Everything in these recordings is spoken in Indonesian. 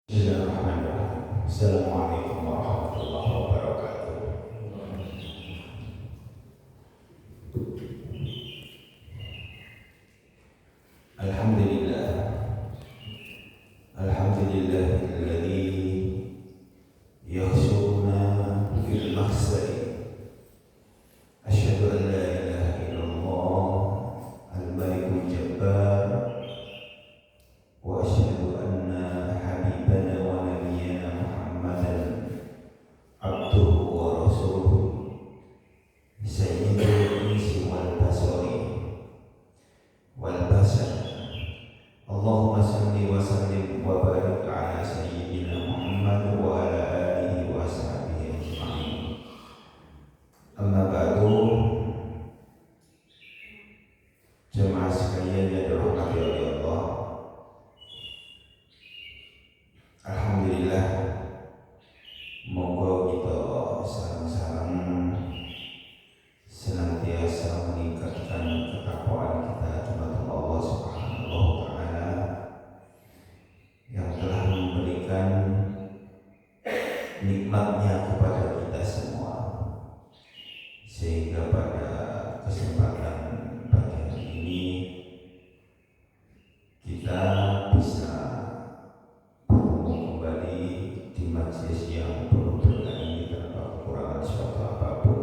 Bismillahirrahmanirrahim. Assalamualaikum warahmatullahi wabarakatuh. Alhamdulillah. Alhamdulillahilladzi yahsuruna fil mahsari. Asyhadu an la ilaha illallah al-malikul jabbar wa asyhadu anna habibana wa nabiyyana Muhammadan abduhu wa rasuluhu sayyidul insi wal basari wal basar. Allahumma salli wa sallim wa barik ala sayyidina Muhammad wa ala alihi wa sahbihi ajma'in. Amma ba'du, jemaah sekalian yang dirahmati oleh Allah. Alhamdulillah, monggo kita sareng-sareng senantiasa meningkatkan ketakwaan kita kepada Allah Subhanahu wa taala yang telah memberikan nikmatnya kepada kita semua, sehingga pada kesempatan pagi hari ini kita bisa kembali di majelis yang penuh berkah ini tanpa kekurangan suatu apapun.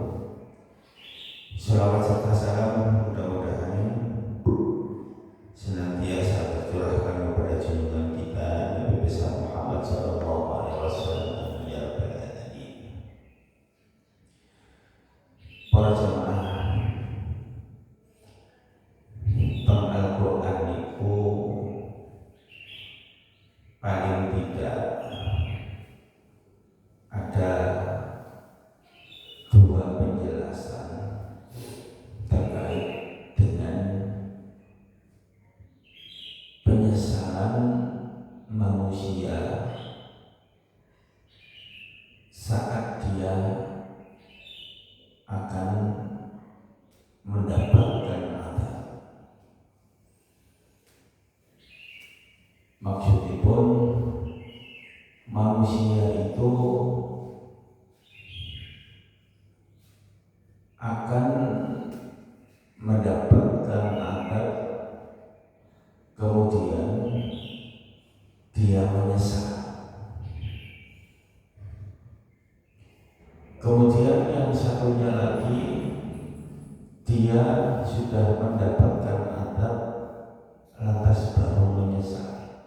Salawat serta salam mudah-mudahan senantiasa tercurahkan kepada junjungan kita Nabi besar Muhammad sallallahu alaihi wasallam ya rabbal alamin. Para jemaah, teng Al-Qur'an niku paling tidak ada dua penjelasan terkait dengan penyesalan manusia saat dia akan mendapatkan azab. Maksudipun manusia itu akan mendapatkan azab, kemudian dia menyesal. Kemudian yang satunya lagi, dia sudah mendapatkan azab lantas baru menyesal.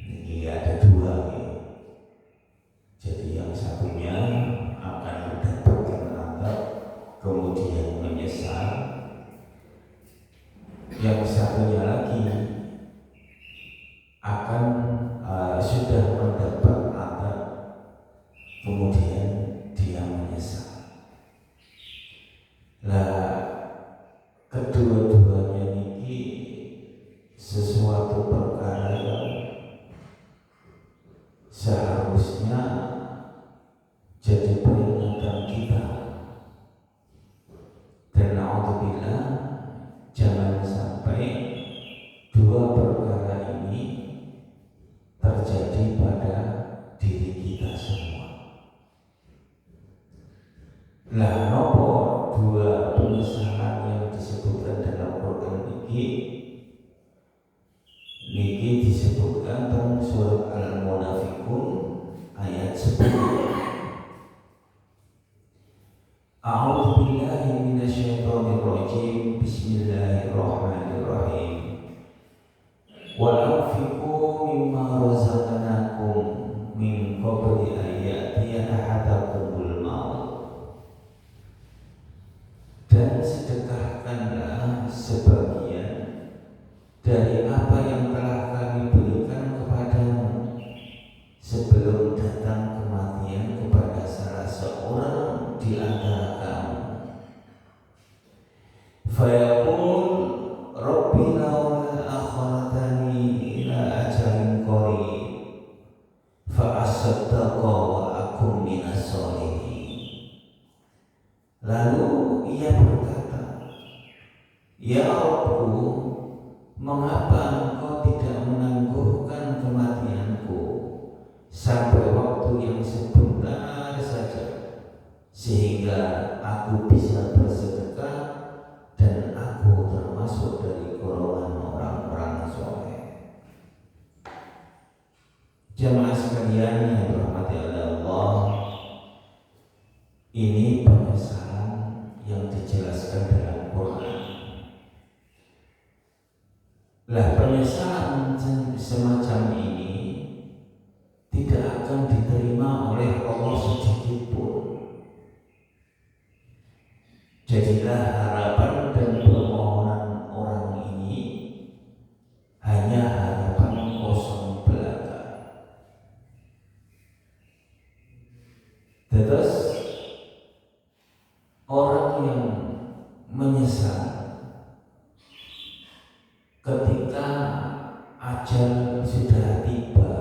Jadi ada dua ya. Jadi yang satunya akan mendapatkan azab kemudian menyesal, yang satunya lagi akan sudah mendapat azab kemudian dia menyesal. Lah kedua-duanya ini sesuatu perkara yang seharusnya jadi peringatan kita, dan na'udzubillah jangan sampai dua perkara ini terjadi pada diri kita semua. Lah nopo dua penyesalan yang disebutkan dalam Quran niki disebutkan dalam surat Al-Munafiqun ayat sampai waktu yang sebentar saja, sehingga aku bisa bersedekah dan aku termasuk dari golongan orang-orang soleh. Jamaah sekalian yang dirahmati oleh Allah, ini penyesalan yang dijelaskan dalam Quran. Lah, penyesalan semacam ini tidak akan diterima oleh Allah sedikit pun. Jadilah harapan dan permohonan orang ini hanya harapan kosong belaka. Terus orang yang menyesal ketika ajal sudah tiba,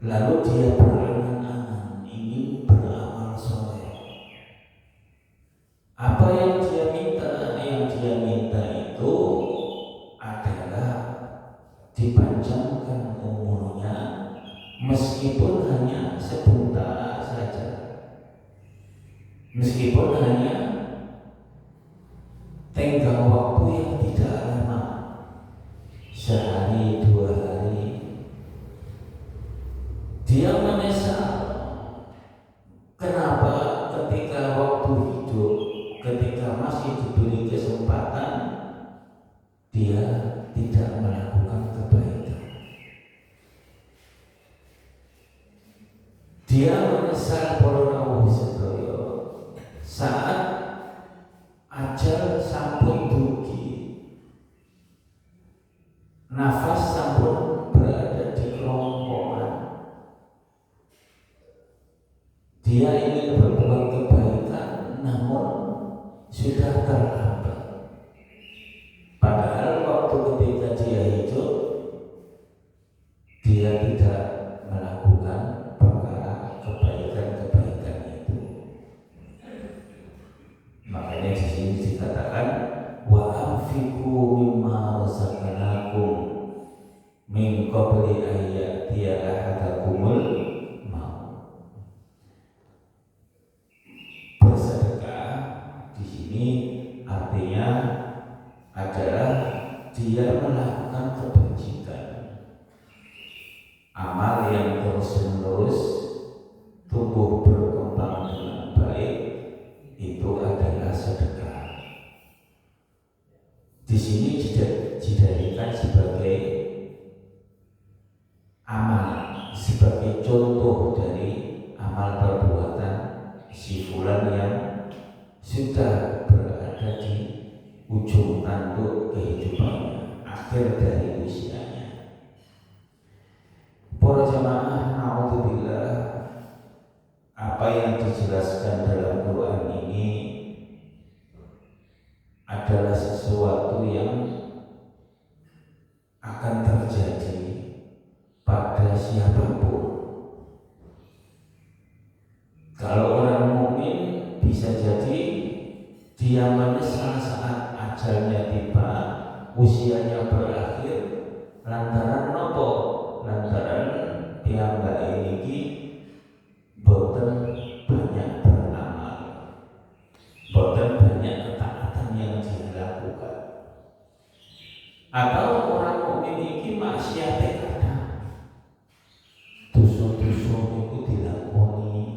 lalu dia berangan-angan ingin beramal soleh. Apa yang dia minta? Yang dia minta itu adalah dipanjangkan umurnya, meskipun hanya sebentar saja, meskipun hanya tenggang waktu yang tidak lama, sehari 2 hari. Dia menyesal kenapa ketika waktu hidup, ketika masih diberi kesempatan, dia tidak melakukan kebaikan. Dia menyesal para sedaya saat ajal sampun dugi, nafas sampun berada di kerongkongan. Dia ingin berbuat kebaikan, namun sudah terlambat. Padahal waktu ketika dia hidup, dia tidak melakukan perkara kebaikan-kebaikan itu. Makanya di sini dikatakan wa anfiqu mimma razaqnakum min qabli an ya'tiya ahadakumul maut. Bersedekah di sini artinya adalah dia melakukan kebajikan, amal yang terus-menerus tumbuh berkembang dengan baik, itu adalah sedekah. Di sini dijadikan sebagai amal, sebagai contoh dari amal perbuatan si fulan yang sudah berada di ujung tanduk kehidupannya, akhir dari usianya. Para jamaah, naudzubillah, apa yang dijelaskan dalam Quran ini adalah sesuatu yang akan terjadi pada siapapun. Kalau orang mukmin bisa jadi dia menyesal saat ajalnya tiba, usianya berakhir, lantaran nopo? Lantaran piyambak ini boten banyak beramal, boten banyak ketaatan yang dia lakukan. Atau orang mukmin ini maksiate kadang, dosa-dosa itu dilakoni,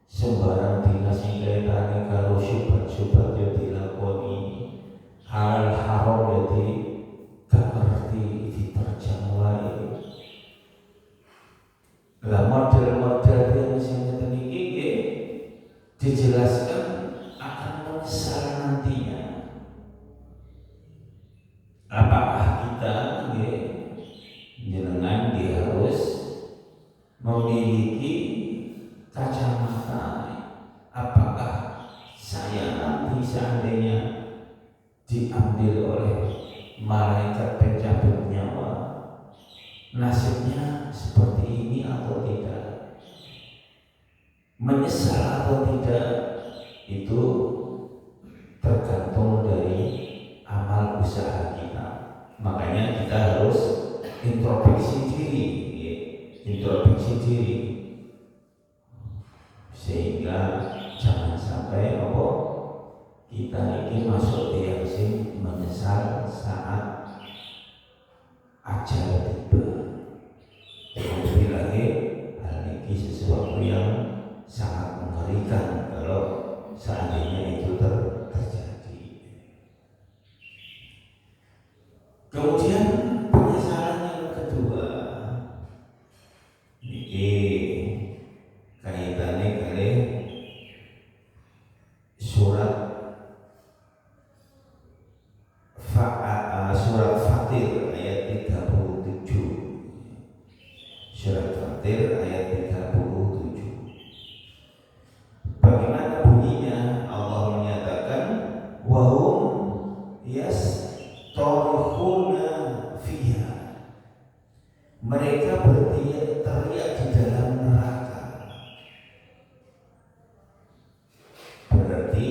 sembarang dinas sing kaitane karo syubhat-syubhat ya dilakoni, hal haram ya gak ngerti diterjang wae. Lah model-model yang ngeten iki nggih dijelaskan akan menyesal nantinya. Apakah kita nggih jenengan dia harus memiliki kacamata? Apakah saya nanti seandainya diambil oleh malaikat pencabut nyawa, nasibnya seperti ini atau tidak? Menyesal atau tidak itu tergantung dari amal usaha kita. Makanya kita harus introspeksi diri. introspeksi diri, sehingga jangan sampai kita ini masuk tiang sing menyesal saat ajal tiba. Alhamdulillah, hal ini sesuatu yang sangat mengerikan kalau seandainya itu terjadi. Kemudian penyesalan yang kedua, ini kaitannya kali surat Fatir ayat 37. Surat Fatir ayat 37. Bagaimana bunyinya? Allah menyatakan wahum yastarkhuna fiha. Mereka berteriak di dalam neraka. Berarti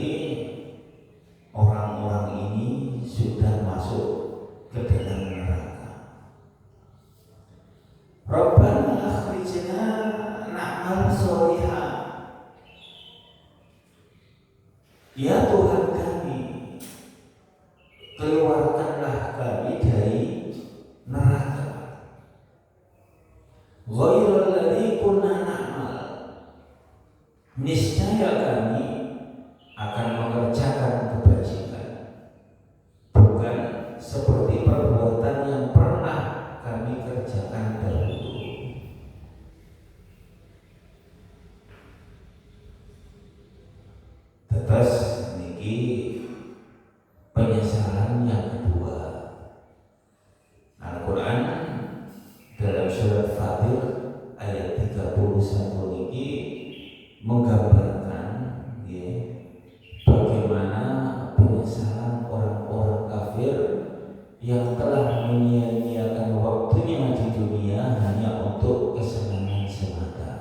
orang-orang ini sudah masuk ke dalam neraka. Rabbana akhrijna na'mal sholihan. Ya Tuhan kami, keluarkanlah kami dari neraka. Ghairal ladzi kunna na'mal. Niscaya kami akan mengerjakan kebajikan, bukan seperti perbuatan yang pernah kami kerjakan dahulu. Terus niki penyesalan yang kedua. Al-Quran dalam surat Fatir ayat 31 niki menggambarkan bagaimana penyesalan orang-orang kafir yang telah menyia-nyiakan waktunya di dunia hanya untuk kesenangan semata.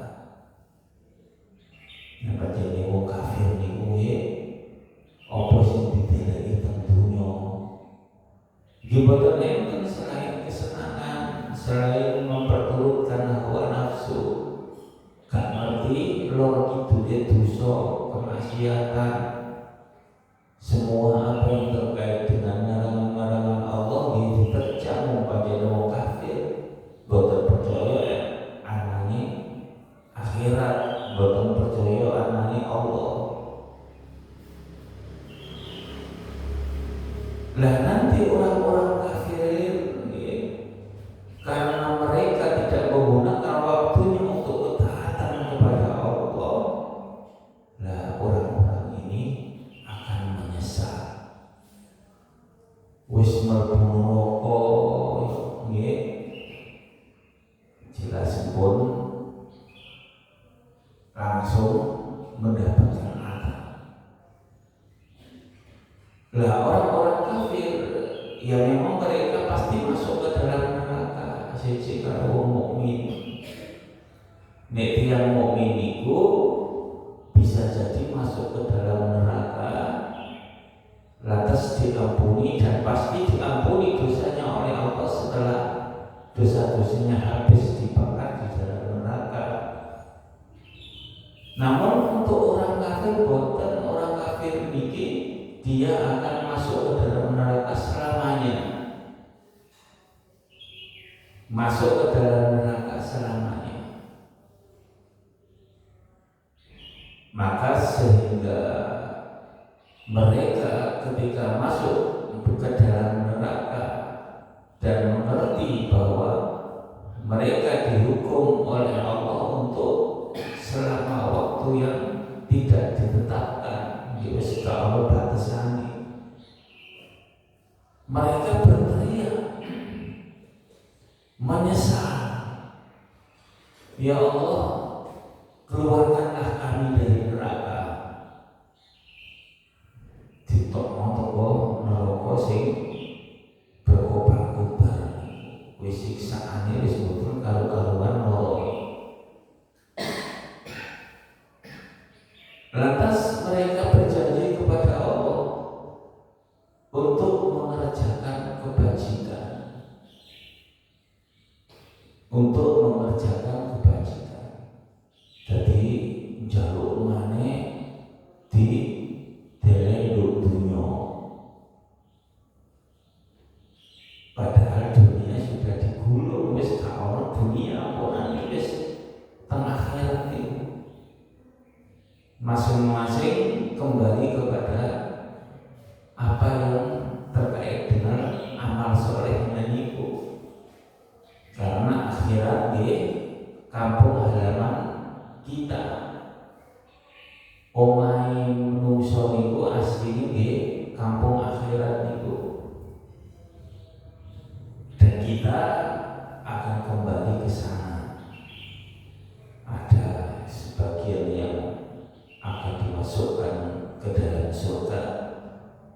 Yang terjadi wong kafir niku apa sing dideleki teng dunya. Gimana enten selain kesenangan, selain memperturutkan hawa nafsu, gak ngerti lor kidule dosa, kemaksiatan, semua apa yang terkait dengan larangan-larangan Allah diterjang pada wong kafir. Boten percaya anane akhirat, boten percaya anane Allah. Lah nanti orang-orang kafir karena mereka tidak menggunakan waktunya untuk ketaatan kepada Allah, lah orang-orang ini akan menyesal. Wis mlebu neraka nggih, jelas pun langsung mendapatkan azab. Lah orang-orang kafir ya memang mereka pasti masuk ke dalam neraka. Siji karo wong mukmin. Nek tiyang mukmin iku bisa jadi masuk ke dalam neraka, lantas diampuni dan pasti diampuni dosanya oleh Allah setelah dosa-dosanya habis dibakar di dalam neraka. Namun untuk orang kafir boten, orang kafir niki dia akan masuk ke dalam neraka selamanya. Masuk ke dalam neraka selamanya. Maka sehingga mereka ketika masuk ke dalam neraka dan mengerti bahwa mereka dihukum oleh Allah untuk selama waktu yang tidak ditetapkan, wis Allah batasane. Mereka berteriak menyesal, ya Allah, keluarkanlah kami dari neraka. Ditokno neraka sing berkobar-kobar, wis siksaane wis boten karu-karuan loro. Lantas mereka berjanji kepada Allah untuk mengerjakan kebajikan, untuk mengerjakan kebajikan. kampung halaman kita. Omahe menungso niku asline nggih kampung akhirat niku. Dan kita akan kembali ke sana. Ada sebagian yang akan dimasukkan ke dalam surga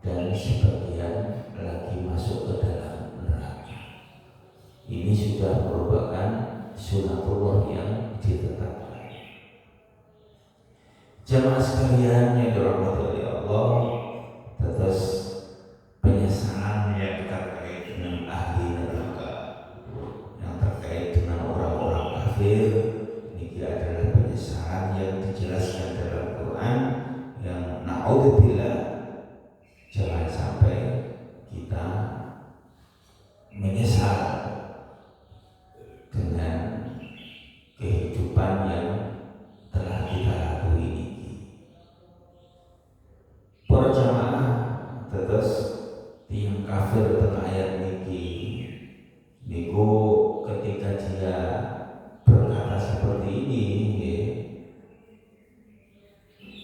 dan sebagian lagi masuk ke dalam neraka. Ini sudah merupakan sunatullah yang ditetapkan. Jamaah sekalian yang dirahmati oleh Allah, terus penyesalan yang terkait dengan ahli neraka, yang terkait dengan orang-orang kafir, ini adalah penyesalan yang dijelaskan dalam Quran yang na'udzubillah, jangan sampai kita menyesal dengan kehidupan yang telah kita lalui ini. Para jamaah, terus tiang kafir tengah ayat niki niku ketika dia berkata seperti ini,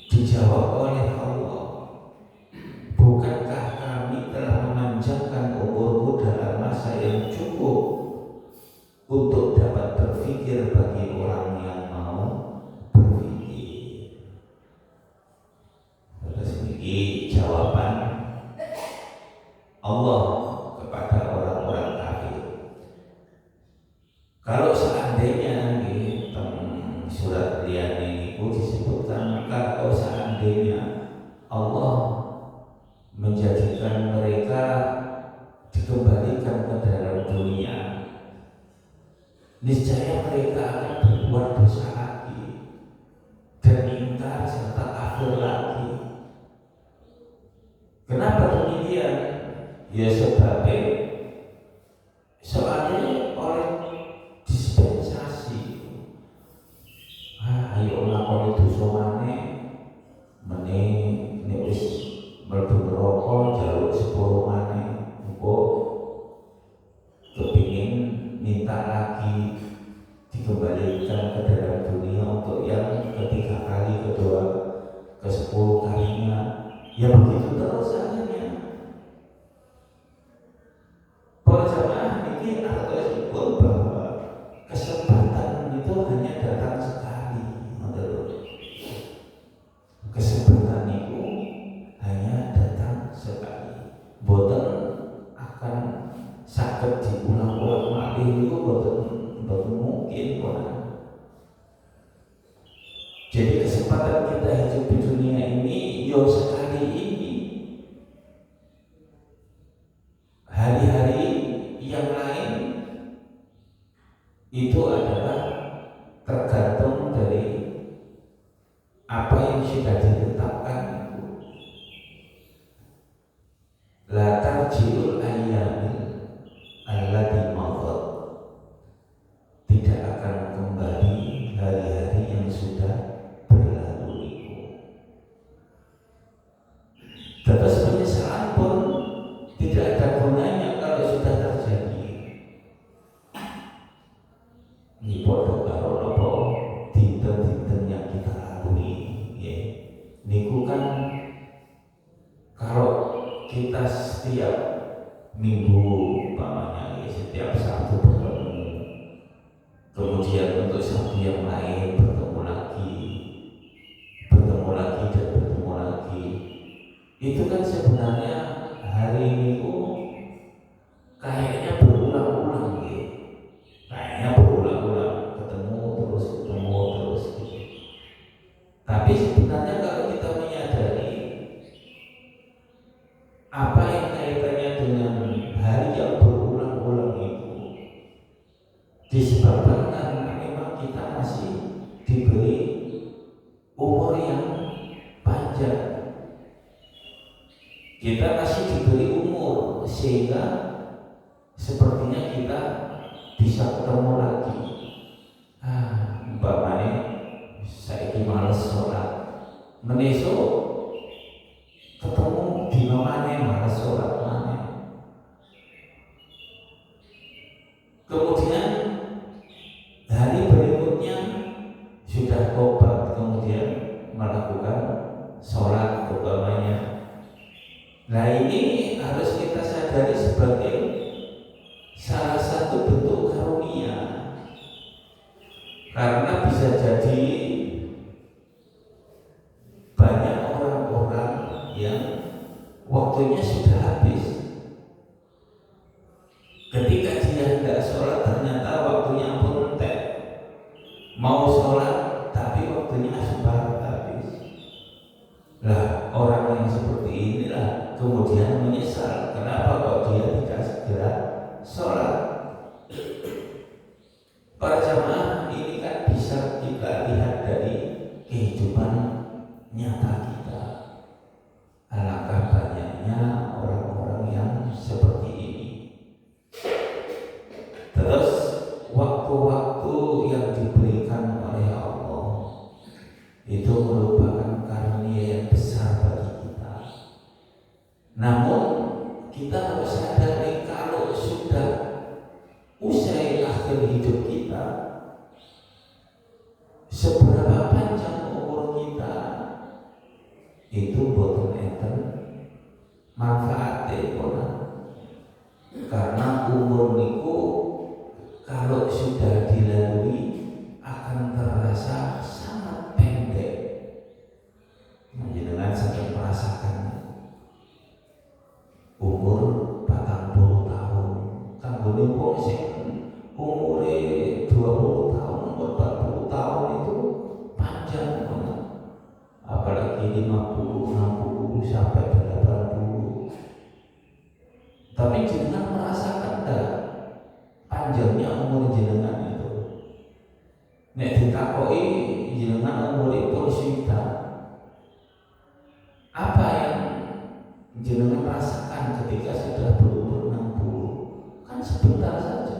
dijawab oleh Allah, bukankah kami telah memanjangkan umurmu dalam masa yang cukup untuk dapat berpikir bagi orang yang mau berpikir. Terus ini jawaban Allah kepada orang-orang kafir. Kalau seandainya di surat lian ini disebutkan, kalau seandainya Allah menjadikan mereka dikembalikan ke dalam dunia, niscaya mereka akan berbuat dosa lagi dan ingkar serta kafir lagi. Kenapa demikian? Ya sebabnya soalnya oleh dispensasi. Ayo lakoni dosa maneh meneh nek wis mlebu neraka jaluk sepuro maneh. Engko kepingin minta lagi dikembalikan ke dalam dunia untuk yang ketiga kali, kedua, ke-10 kalinya, ya begitu terus akhirnya. Para jamaah ini harus ikut bahwa kesempatan itu hanya datang sekali. Kesempatan itu hanya datang sekali. Boten akan saged diulang-ulang malih itu boten mungkin. Jadi kesempatan kita hidup di dunia ini yo sekali ini. Hari-hari yang lain itu adalah tergantung dari apa yang sudah ditetapkan itu. La tarji'ul ayyamil allati madat, tidak akan kembali hari-hari yang sudah berlalu itu. Terus penyesalan pun tidak ada gunanya kalau sudah terjadi. Ini podo karo napa dinten-dinten yang kita lalui, ya. Niku kan kalau kita setiap minggu umpamanya, ya, setiap Sabtu bertemu, kemudian untuk Sabtu yang lain bertemu lagi dan bertemu lagi, itu kan sebenarnya hari Minggu kayaknya berulang-ulang, ya. Kayaknya berulang-ulang, ketemu terus gitu. Tapi sebenarnya kalau kita menyadari apa yang kaitannya dengan hari yang berulang-ulang itu, disebabkan karena memang kita masih diberi umur yang panjang. Kita masih diberi umur sehingga sepertinya kita bisa ketemu lagi. Umpamanya saiki males sholat, menesuk ketemu di mana males sholat mana. Kemudian hari berikutnya bisa jadi banyak orang-orang yang waktunya sudah habis. Ketika dia hendak sholat ternyata waktunya pun entek. Mau sholat tapi waktunya sudah habis. Lah orang yang seperti inilah kemudian menyesal. Kenapa kok dia tidak segera sholat? Para jamaah, ini kan bisa kita lihat dari kehidupan nyata kita. Alangkah banyaknya orang-orang yang seperti ini. Terus waktu-waktu yang diberikan oleh Allah itu merupakan karunia yang besar bagi kita. Namun kita harus sadari kalau sudah usai akhir hidup kita, seberapa panjang umur kita itu boten enten manfaatnya pula. Karena umur niku kalau sudah dilalui akan terasa sangat pendek. Dengan sampai merasakan umur 40 tahun, kanggone wong sing umure 20 tahun, umur 40 tahun itu panjang banget. Apalagi 50, 60 sampai 80. Tapi jenengan merasakan enggak panjangnya umur jenengan itu? Nek ditakoki jenengan umuripun sinten, apa yang jenengan rasakan ketika sudah berumur 60? Kan sebentar saja.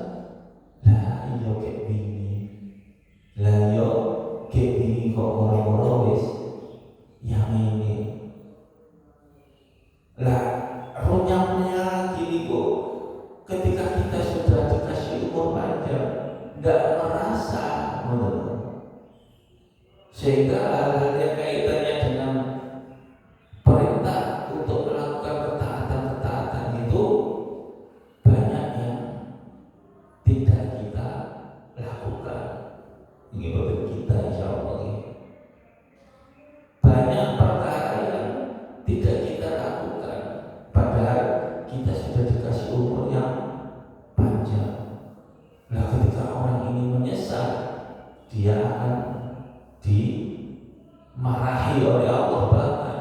Lah iya kayak gini. Lah yo kayak gini kok moro-moro wis yang ini. Lah runyamnya lagi niku ketika kita sudah dikasih umur panjang enggak merasa menurut. Sehingga hal-hal yang kaitannya dengan perintah untuk melakukan ketaatan-ketaatan itu banyak yang tidak kita lakukan. Ini betul kita insya Allah. Banyak perkara yang tidak kita lakukan, padahal kita sudah dikasih umur yang panjang. Nah ketika orang ini menyesal, dia akan dimarahi oleh Allah bahkan.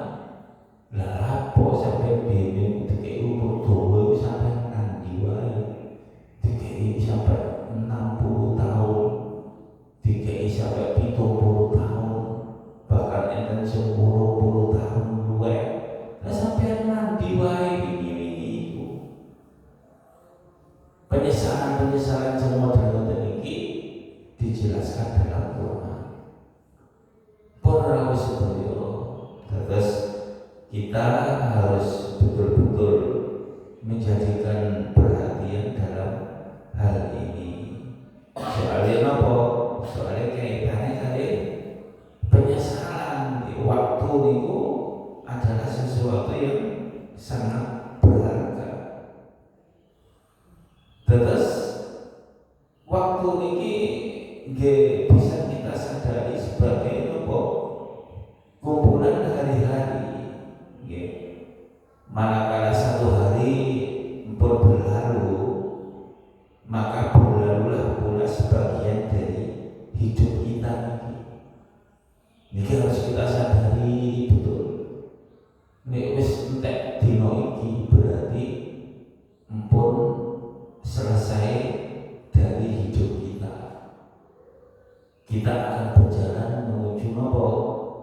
Lah lapo sampai biyen dikei umur dawa sampai nandi wae. Dikei sampai 60 tahun, dikei sampai 70 tahun, bahkan enten 10 tahun luwe. Lah sampai nandi wae wingi-wingi iku. Penyesalan yang model ini dijelaskan dalam Quran. Para sedaya, terus kita harus betul-betul menjadikan perhatian dalam hal ini. Soalnya apa? Soalnya kaitannya kali penyesalan di waktu itu adalah sesuatu yang sangat berharga. Terus waktu ini bisa kita sadari sebagai apa? Kumpulan hari-hari. Manakala satu hari pun berlalu, maka berlalulah pula sebagian dari hidup kita ini. Ini harus kita sadari betul. Nek wis entek dino iki berarti pun selesai dari hidup kita. Kita akan berjalan menuju nopo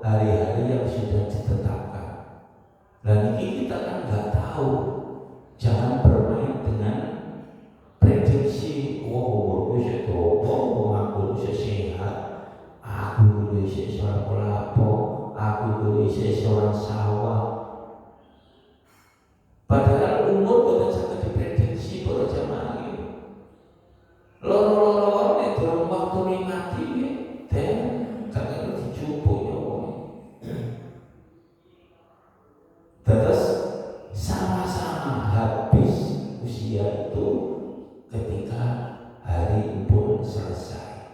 hari-hari yang sudah ditetapkan. Dan ini kita kan nggak tahu. Jangan bermain dengan prediksi. Umurku sedopo, aku sehat, aku seorang pelapo, aku seorang sawah. Padahal umur bukan sangat diprediksi para jamaah ini. Loro-loro nek durung waktu mati dan jangan dijupuk ya. Terus sama-sama habis usia itu ketika hari pun selesai.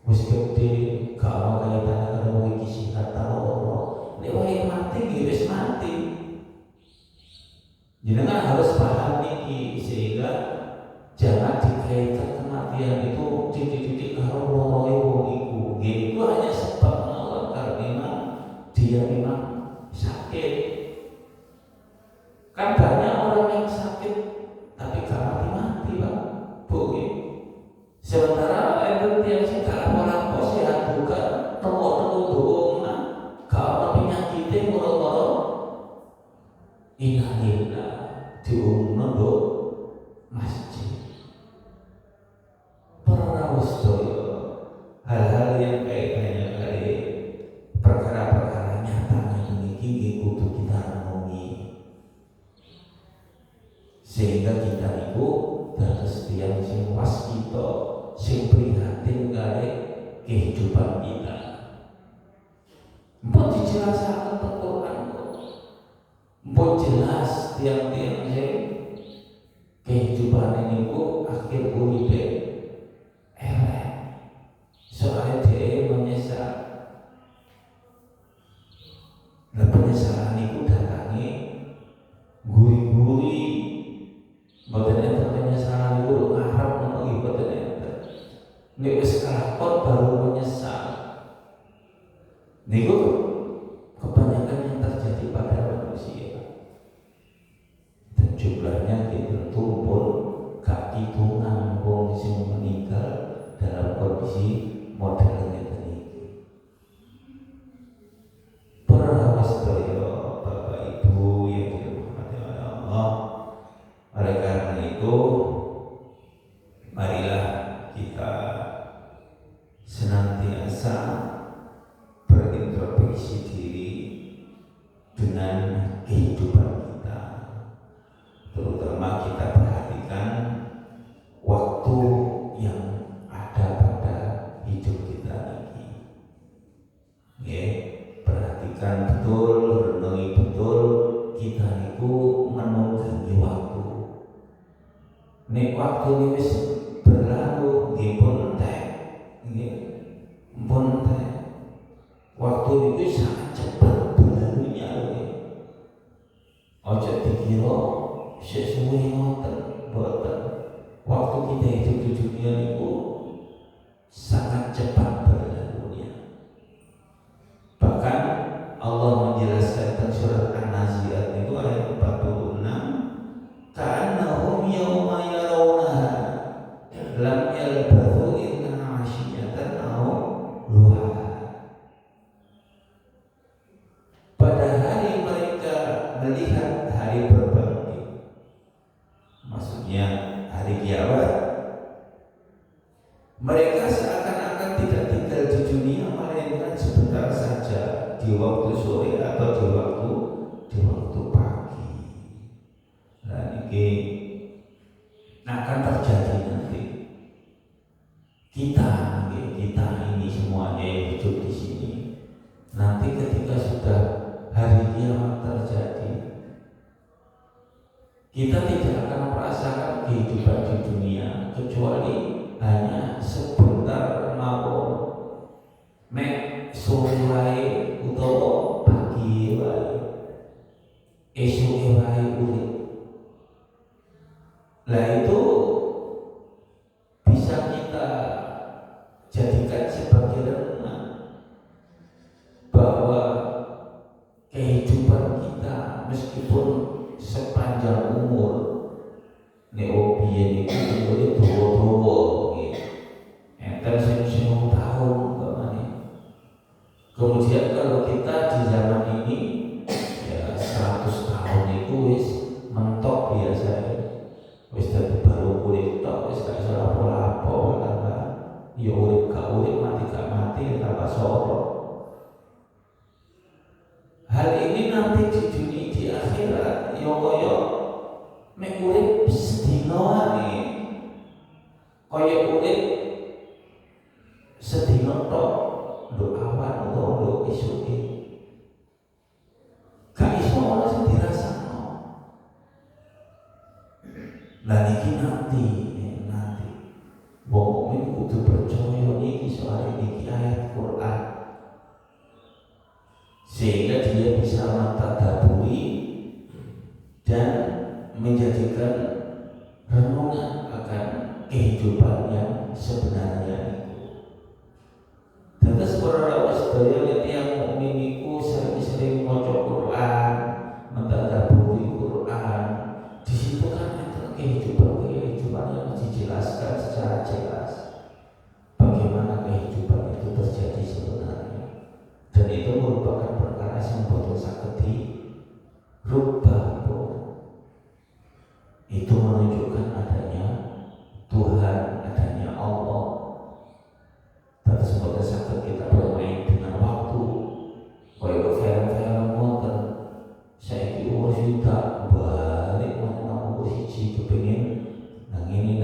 wis gede gak ono kaitane karo iki sihat ta ora. Nek wae mati nggih wis mati. Jenengan harus paham niki sehingga jangan dikaitkan kematian itu titik-titik karo loroe wong iku. Itu hanya sebab mawon karena memang dia memang sakit. Kan banyak orang yang sakit tapi gak mati-mati, Pak. Bu. Sementara itu yang sing gak lapor-lapor sehat bukan temu-temu doang, gak ono penyakite moro-moro inalillah diumumno do masjid. Para sedaya, hal-hal yang kaitannya kali perkara-perkara nyata niki nggih kudu kita renungi. Sehingga kita niku dados tiyang sing waskita, sing prihatin kali kehidupan kita. Mbok dijelasaken teng Quran kok. Mbok jelas tiang-tiang sing kehidupan niku akhir uripe elek. Soalnya dia menyesal. Nah penyesalan niku datangi guri-guri. Mboten enten penyesalan niku ngarep ngono iki mboten enten. Nek wis kelakon baru menyesal. Niku kebanyakan yang terjadi pada manusia. Dan jumlahnya tentu pun gak hitungan wong sing meninggal dalam kondisi model ngeten iki. Para sedaya Bapak Ibu yang dirahmati Allah. Oleh karena itu, marilah kita senantiasa berintrospeksi diri dengan kehidupan kita. Terutama kita perhatikan waktu yang ada pada hidup kita ini. Ya, perhatikan betul, renungi betul, kita itu menunggangi waktu. Nek waktu ini wis berlalu, nggih pun entek. Nggih, pun entek. Waktu itu sangat cepat berlalunya nggih. Ojo dikira sesuai ngoten, boten. Waktu kita hidup di dunia itu sangat cepat berlalunya. Bahkan Allah menjelaskan tentang surat An-Nazi'at itu ayat 46, ka'annahum yawma yarawnaha lam yalbathu illa 'ashiyatan aw duhaha. Pada hari mereka melihat hari berbangkit, maksudnya hari kiamat, mereka seakan-akan tidak tinggal di dunia melainkan sebentar saja di waktu sore atau di waktu pagi. Nah ini akan terjadi nanti. Kita ini semuanya yang hidup di sini. Nanti ketika sudah hari kiamat terjadi, kita tidak akan merasakan kehidupan di dunia kecuali hanya sebentar mawon. Mek sore wae utawa pagi wae, esuk wae urip. Lah itu bisa kita jadikan sebagai renungan bahwa kehidupan kita meskipun sepanjang umur, nek biyen iki umure dawa-dawa nggih. Enten sing 10 tahun umpamane. Kemudian kalau kita di zaman ini ya 100 tahun itu wis mentok biasa. Wis dadi baru urip tok, wis gak iso lapo-lapo tambah ya urip gak urip, mati gak mati tambah soro. Hal ini nanti di dunia di akhirat ya kaya mek urip sedina wae. Kaya urip sedina tok, nduk awan utawa nduk esuke. Gak iso ora sing dirasakno. Lah niki nanti wong mukmin kudu percaya iki soal saudara sedaya yang mukmin iku sering-sering maca Quran, mentadabburi Quran. Di situ kan ada kehidupan yang dijelaskan secara jelas bagaimana kehidupan itu terjadi sebenarnya. Dan itu merupakan perkara yang boten saged dirubah. Itu menunjukkan adanya Tuhan, adanya Allah. Tapi semoga sakit kita bermain dengan waktu. Kalau film-film modern, saya umur juta balik mana umur siji kepengin nang ini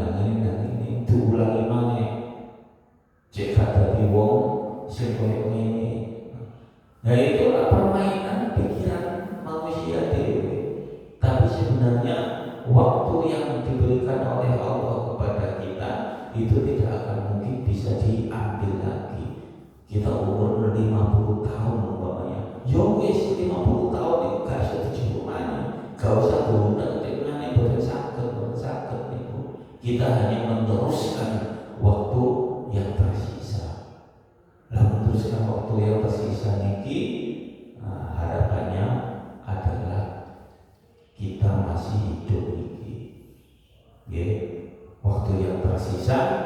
diulangi mana? Cek kata di wong sing koyo ngene. Nah itulah permainan pikiran manusia dewe. Tapi sebenarnya waktu yang diberikan oleh Allah kepada kita itu tidak akan mungkin bisa diambil lagi. Kita umur 50 tahun umpamanya, yo wis 50 tahun itu gak usah dijumani, gak usah diundang dengan boten saged itu. Kita hanya meneruskan waktu yang tersisa. Lah meneruskan waktu yang tersisa niki harapannya adalah kita masih hidup niki. Waktu yang tersisa